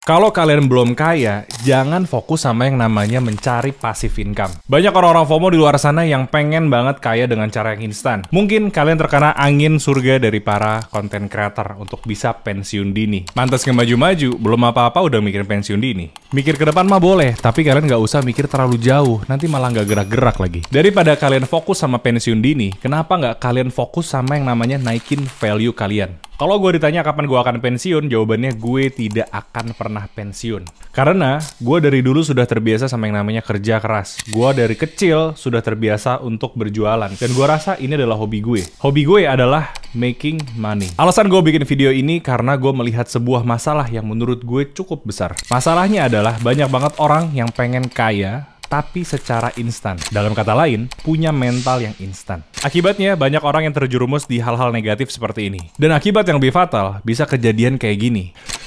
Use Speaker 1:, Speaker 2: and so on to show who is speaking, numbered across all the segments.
Speaker 1: Kalau kalian belum kaya, jangan fokus sama yang namanya mencari passive income. Banyak orang-orang FOMO di luar sana yang pengen banget kaya dengan cara yang instan. Mungkin kalian terkena angin surga dari para content creator untuk bisa pensiun dini. Mantas ngemaju-maju, belum apa-apa udah mikir pensiun dini. Mikir ke depan mah boleh, tapi kalian nggak usah mikir terlalu jauh, nanti malah nggak gerak-gerak lagi. Daripada kalian fokus sama pensiun dini, kenapa nggak kalian fokus sama yang namanya naikin value kalian? Kalau gue ditanya kapan gue akan pensiun, jawabannya gue tidak akan pernah pensiun. Karena gue dari dulu sudah terbiasa sama yang namanya kerja keras. Gue dari kecil sudah terbiasa untuk berjualan. Dan gue rasa ini adalah hobi gue. Hobi gue adalah making money. Alasan gue bikin video ini karena gue melihat sebuah masalah yang menurut gue cukup besar. Masalahnya adalah banyak banget orang yang pengen kaya, tapi secara instan. Dalam kata lain, punya mental yang instan. Akibatnya, banyak orang yang terjerumus di hal-hal negatif seperti ini. Dan akibat yang lebih fatal, bisa kejadian kayak gini.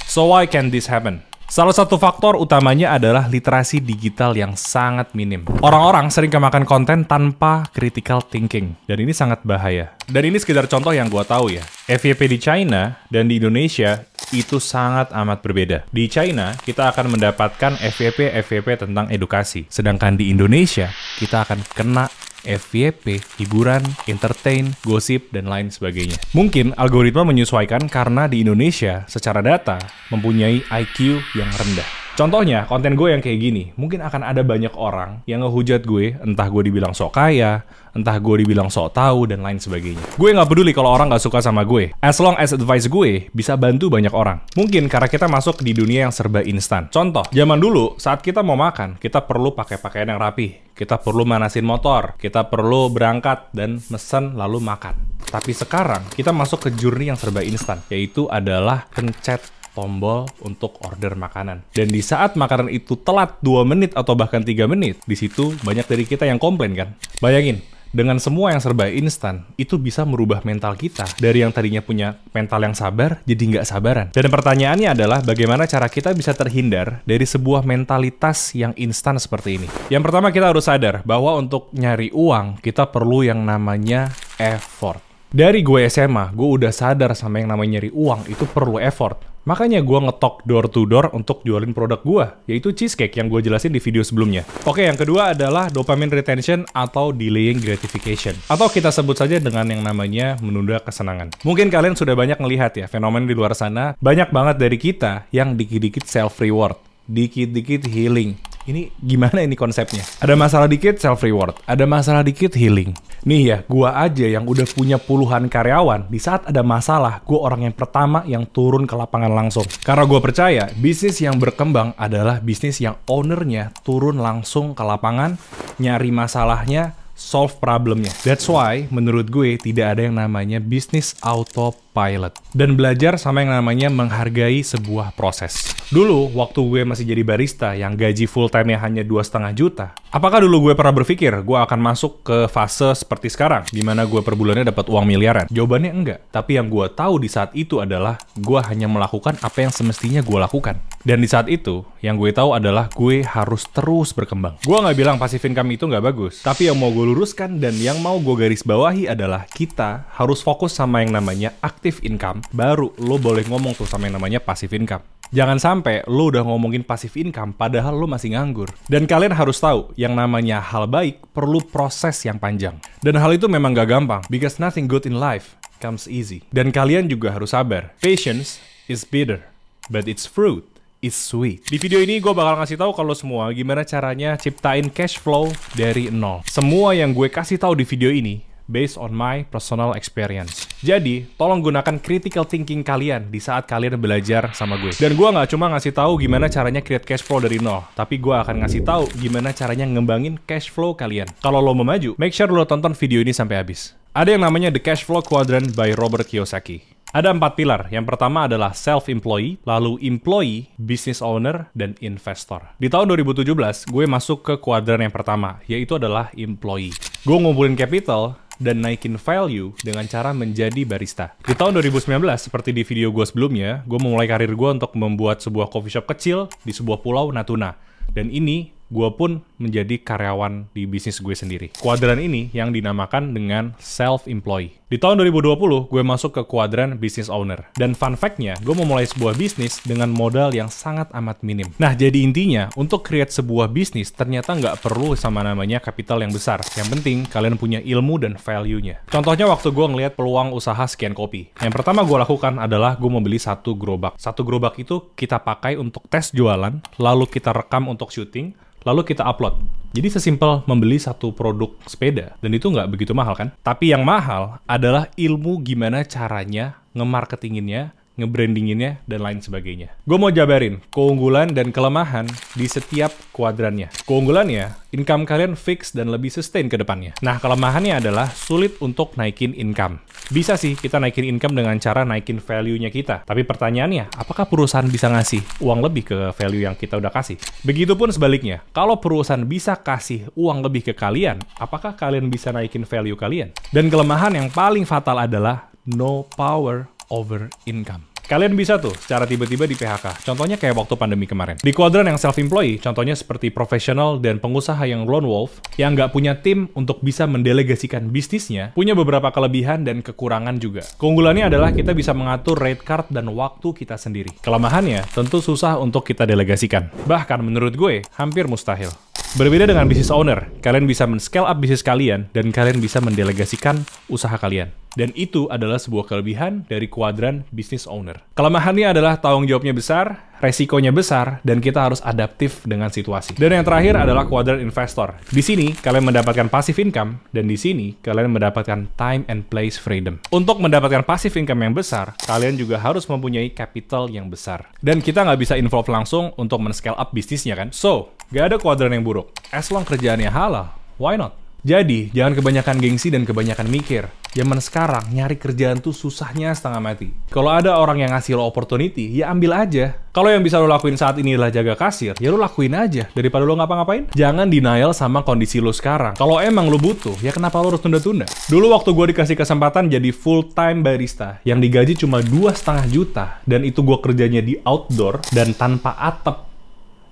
Speaker 1: So why can this happen? Salah satu faktor utamanya adalah literasi digital yang sangat minim. Orang-orang sering kemakan konten tanpa critical thinking. Dan ini sangat bahaya. Dan ini sekedar contoh yang gue tahu ya. FYP di China dan di Indonesia itu sangat amat berbeda. Di China, kita akan mendapatkan FYP tentang edukasi. Sedangkan di Indonesia, kita akan kena FYP, hiburan, entertain, gosip, dan lain sebagainya. Mungkin algoritma menyesuaikan karena di Indonesia, secara data, mempunyai IQ yang rendah. Contohnya, konten gue yang kayak gini, mungkin akan ada banyak orang yang ngehujat gue, entah gue dibilang sok kaya, entah gue dibilang sok tahu, dan lain sebagainya. Gue nggak peduli kalau orang nggak suka sama gue, as long as advice gue bisa bantu banyak orang. Mungkin karena kita masuk di dunia yang serba instan. Contoh, zaman dulu, saat kita mau makan, kita perlu pakai pakaian yang rapi, kita perlu manasin motor, kita perlu berangkat dan mesen lalu makan. Tapi sekarang, kita masuk ke journey yang serba instan, yaitu adalah pencet tombol untuk order makanan. Dan di saat makanan itu telat 2 menit atau bahkan 3 menit, di situ banyak dari kita yang komplain kan? Bayangin, dengan semua yang serba instan, itu bisa merubah mental kita. Dari yang tadinya punya mental yang sabar, jadi nggak sabaran. Dan pertanyaannya adalah bagaimana cara kita bisa terhindar dari sebuah mentalitas yang instan seperti ini. Yang pertama kita harus sadar bahwa untuk nyari uang, kita perlu yang namanya effort. Dari gue SMA, gue udah sadar sama yang namanya nyari uang itu perlu effort. Makanya gue ngetok door to door untuk jualin produk gue, yaitu cheesecake yang gue jelasin di video sebelumnya. Oke, yang kedua adalah dopamine retention atau delaying gratification. Atau kita sebut saja dengan yang namanya menunda kesenangan. Mungkin kalian sudah banyak melihat ya, fenomena di luar sana, banyak banget dari kita yang dikit-dikit self-reward, dikit-dikit healing. Ini gimana ini konsepnya? Ada masalah dikit self-reward, ada masalah dikit healing. Nih ya, gua aja yang udah punya puluhan karyawan, di saat ada masalah, gua orang yang pertama yang turun ke lapangan langsung. Karena gua percaya, bisnis yang berkembang adalah bisnis yang ownernya turun langsung ke lapangan, nyari masalahnya, solve problemnya. That's why, menurut gue, tidak ada yang namanya bisnis autopilot. Dan belajar sama yang namanya menghargai sebuah proses. Dulu, waktu gue masih jadi barista yang gaji full time-nya hanya 2,5 juta, apakah dulu gue pernah berpikir gue akan masuk ke fase seperti sekarang, di mana gue per bulannya dapat uang miliaran? Jawabannya enggak. Tapi yang gue tahu di saat itu adalah gue hanya melakukan apa yang semestinya gue lakukan. Dan di saat itu, yang gue tahu adalah gue harus terus berkembang. Gue nggak bilang passive income itu nggak bagus, tapi yang mau gue luruskan dan yang mau gue garis bawahi adalah kita harus fokus sama yang namanya active income, baru lo boleh ngomong tuh sama yang namanya passive income. Jangan sampai lo udah ngomongin passive income padahal lo masih nganggur. Dan kalian harus tahu, yang namanya hal baik perlu proses yang panjang. Dan hal itu memang gak gampang, because nothing good in life comes easy. Dan kalian juga harus sabar. Patience is bitter, but its fruit is sweet. Di video ini gue bakal ngasih tahu kalau semua gimana caranya ciptain cash flow dari nol. Semua yang gue kasih tahu di video ini based on my personal experience. Jadi, tolong gunakan critical thinking kalian di saat kalian belajar sama gue. Dan gue nggak cuma ngasih tahu gimana caranya create cash flow dari nol, tapi gue akan ngasih tahu gimana caranya ngembangin cash flow kalian. Kalau lo mau maju, make sure lo tonton video ini sampai habis. Ada yang namanya The Cash Flow Quadrant by Robert Kiyosaki. Ada 4 pilar. Yang pertama adalah self-employee, lalu employee, business owner, dan investor. Di tahun 2017, gue masuk ke kuadran yang pertama, yaitu adalah employee. Gue ngumpulin capital dan naikin value dengan cara menjadi barista. Di tahun 2019, seperti di video gue sebelumnya, gue memulai karir gue untuk membuat sebuah coffee shop kecil di sebuah pulau Natuna. Dan ini gue pun menjadi karyawan di bisnis gue sendiri. Kuadran ini yang dinamakan dengan self-employed. Di tahun 2020, gue masuk ke kuadran business owner. Dan fun fact-nya, gue memulai sebuah bisnis dengan modal yang sangat amat minim. Nah, jadi intinya, untuk create sebuah bisnis, ternyata nggak perlu sama namanya kapital yang besar. Yang penting, kalian punya ilmu dan value-nya. Contohnya waktu gue ngelihat peluang usaha scan kopi. Yang pertama gue lakukan adalah gue membeli satu gerobak. Satu gerobak itu kita pakai untuk tes jualan, lalu kita rekam untuk syuting, lalu kita upload. Jadi sesimpel membeli satu produk sepeda, dan itu nggak begitu mahal kan? Tapi yang mahal adalah ilmu gimana caranya nge-marketinginnya, nge-brandinginnya, dan lain sebagainya. Gue mau jabarin keunggulan dan kelemahan di setiap kuadrannya. Keunggulannya, income kalian fix dan lebih sustain ke depannya. Nah, kelemahannya adalah sulit untuk naikin income. Bisa sih kita naikin income dengan cara naikin value-nya kita. Tapi pertanyaannya, apakah perusahaan bisa ngasih uang lebih ke value yang kita udah kasih? Begitupun sebaliknya, kalau perusahaan bisa kasih uang lebih ke kalian, apakah kalian bisa naikin value kalian? Dan kelemahan yang paling fatal adalah no power over income. Kalian bisa tuh secara tiba-tiba di PHK. Contohnya kayak waktu pandemi kemarin. Di kuadran yang self-employed, contohnya seperti profesional dan pengusaha yang lone wolf, yang nggak punya tim untuk bisa mendelegasikan bisnisnya, punya beberapa kelebihan dan kekurangan juga. Keunggulannya adalah kita bisa mengatur rate card dan waktu kita sendiri. Kelemahannya, tentu susah untuk kita delegasikan. Bahkan menurut gue, hampir mustahil. Berbeda dengan business owner, kalian bisa men-scale up bisnis kalian dan kalian bisa mendelegasikan usaha kalian. Dan itu adalah sebuah kelebihan dari kuadran business owner. Kelemahannya adalah tanggung jawabnya besar, resikonya besar, dan kita harus adaptif dengan situasi. Dan yang terakhir adalah kuadran investor. Di sini, kalian mendapatkan passive income, dan di sini, kalian mendapatkan time and place freedom. Untuk mendapatkan passive income yang besar, kalian juga harus mempunyai capital yang besar. Dan kita nggak bisa involve langsung untuk men-scale up bisnisnya kan? So, nggak ada kuadran yang buruk. As long kerjaannya halal, why not? Jadi, jangan kebanyakan gengsi dan kebanyakan mikir. Zaman sekarang, nyari kerjaan tuh susahnya setengah mati. Kalau ada orang yang ngasih lo opportunity, ya ambil aja. Kalau yang bisa lo lakuin saat ini adalah jaga kasir, ya lo lakuin aja. Daripada lo ngapa-ngapain, jangan denial sama kondisi lo sekarang. Kalau emang lo butuh, ya kenapa lo harus tunda-tunda? Dulu waktu gue dikasih kesempatan jadi full-time barista, yang digaji cuma 2,5 juta, dan itu gue kerjanya di outdoor, dan tanpa atap,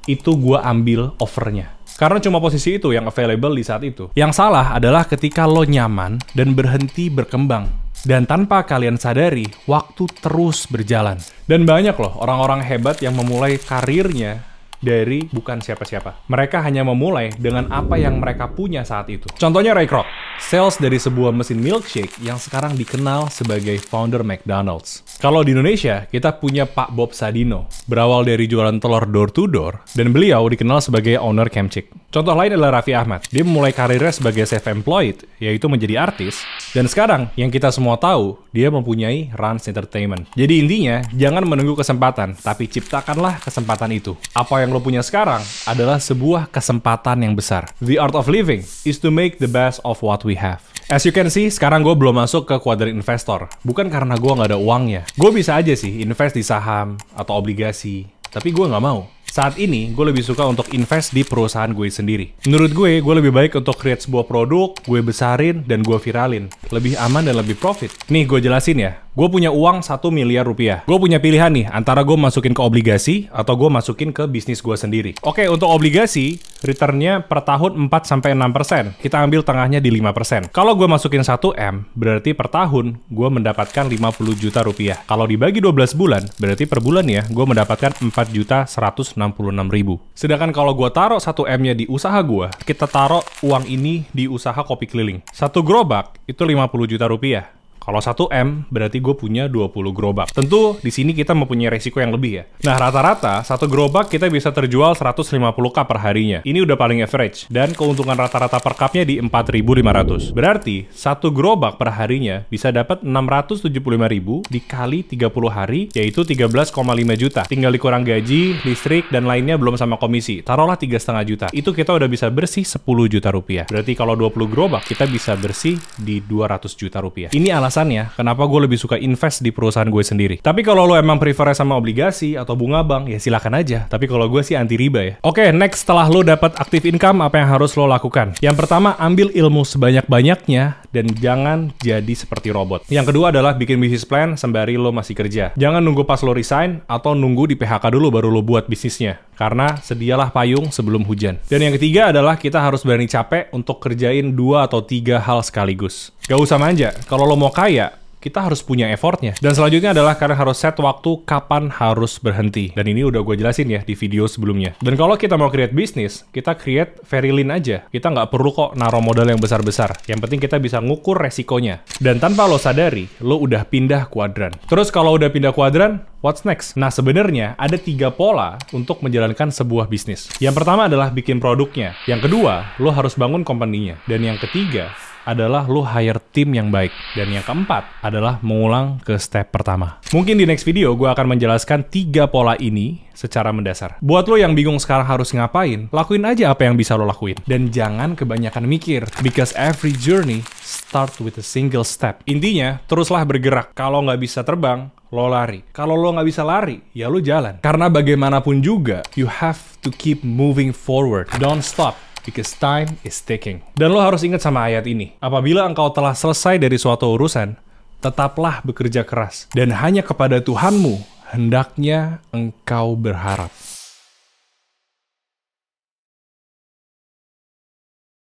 Speaker 1: itu gue ambil offernya. Karena cuma posisi itu yang available di saat itu. Yang salah adalah ketika lo nyaman dan berhenti berkembang. Dan tanpa kalian sadari, waktu terus berjalan. Dan banyak loh orang-orang hebat yang memulai karirnya dari bukan siapa-siapa. Mereka hanya memulai dengan apa yang mereka punya saat itu. Contohnya Ray Kroc, sales dari sebuah mesin milkshake yang sekarang dikenal sebagai founder McDonald's. Kalau di Indonesia, kita punya Pak Bob Sadino, berawal dari jualan telur door to door, dan beliau dikenal sebagai owner Kemchik. Contoh lain adalah Raffi Ahmad. Dia memulai karirnya sebagai self-employed, yaitu menjadi artis, dan sekarang yang kita semua tahu, dia mempunyai Rans Entertainment. Jadi intinya, jangan menunggu kesempatan, tapi ciptakanlah kesempatan itu. Apa yang lo punya sekarang adalah sebuah kesempatan yang besar. The art of living is to make the best of what we have. As you can see, sekarang gue belum masuk ke kuadran investor. Bukan karena gue nggak ada uangnya. Gue bisa aja sih invest di saham atau obligasi, tapi gue nggak mau. Saat ini, gue lebih suka untuk invest di perusahaan gue sendiri. Menurut gue lebih baik untuk create sebuah produk, gue besarin, dan gue viralin. Lebih aman dan lebih profit. Nih, gue jelasin ya. Gue punya uang 1 miliar rupiah. Gue punya pilihan nih, antara gue masukin ke obligasi, atau gue masukin ke bisnis gue sendiri. Oke, untuk obligasi, returnnya per tahun 4-6%. Kita ambil tengahnya di 5%. Kalau gue masukin 1M, berarti per tahun, gue mendapatkan 50 juta rupiah. Kalau dibagi 12 bulan, berarti per bulan ya, gue mendapatkan 4.166.000. Sedangkan kalau gue taruh 1M-nya di usaha gue, kita taruh uang ini di usaha kopi keliling. Satu gerobak itu 50 juta rupiah. Kalau 1M, berarti gue punya 20 gerobak. Tentu, di sini kita mempunyai resiko yang lebih ya. Nah, rata-rata, satu gerobak kita bisa terjual 150k per harinya. Ini udah paling average. Dan keuntungan rata-rata per cupnya di 4.500. Berarti, satu gerobak per harinya bisa dapat 675.000 dikali 30 hari, yaitu 13,5 juta. Tinggal dikurang gaji, listrik, dan lainnya belum sama komisi. Taruhlah 3,5 juta. Itu kita udah bisa bersih 10 juta rupiah. Berarti kalau 20 gerobak, kita bisa bersih di 200 juta rupiah. Ini alasannya kenapa gue lebih suka invest di perusahaan gue sendiri. Tapi kalau lo emang prefer sama obligasi atau bunga bank, ya silakan aja. Tapi kalau gue sih anti riba ya. Oke, next, setelah lo dapat active income, apa yang harus lo lakukan? Yang pertama, ambil ilmu sebanyak-banyaknya dan jangan jadi seperti robot. Yang kedua adalah bikin bisnis plan sembari lo masih kerja. Jangan nunggu pas lo resign atau nunggu di PHK dulu baru lo buat bisnisnya. Karena sedialah payung sebelum hujan. Dan yang ketiga adalah kita harus berani capek untuk kerjain 2 atau 3 hal sekaligus. Gak usah manja, kalau lo mau kaya, kita harus punya effortnya. Dan selanjutnya adalah kalian harus set waktu kapan harus berhenti. Dan ini udah gue jelasin ya di video sebelumnya. Dan kalau kita mau create bisnis, kita create very lean aja. Kita nggak perlu kok naruh modal yang besar-besar. Yang penting kita bisa ngukur resikonya. Dan tanpa lo sadari, lo udah pindah kuadran. Terus kalau udah pindah kuadran, what's next? Nah sebenarnya ada 3 pola untuk menjalankan sebuah bisnis. Yang pertama adalah bikin produknya. Yang kedua, lo harus bangun company-nya. Dan yang ketiga adalah lo hire tim yang baik. Dan yang keempat adalah mengulang ke step pertama. Mungkin di next video gue akan menjelaskan 3 pola ini secara mendasar. Buat lo yang bingung sekarang harus ngapain, lakuin aja apa yang bisa lo lakuin. Dan jangan kebanyakan mikir, because every journey start with a single step. Intinya, teruslah bergerak. Kalau nggak bisa terbang, lo lari. Kalau lo nggak bisa lari, ya lo jalan. Karena bagaimanapun juga, you have to keep moving forward. Don't stop. Because time is ticking. Dan lo harus ingat sama ayat ini. Apabila engkau telah selesai dari suatu urusan, tetaplah bekerja keras. Dan hanya kepada Tuhanmu hendaknya engkau berharap.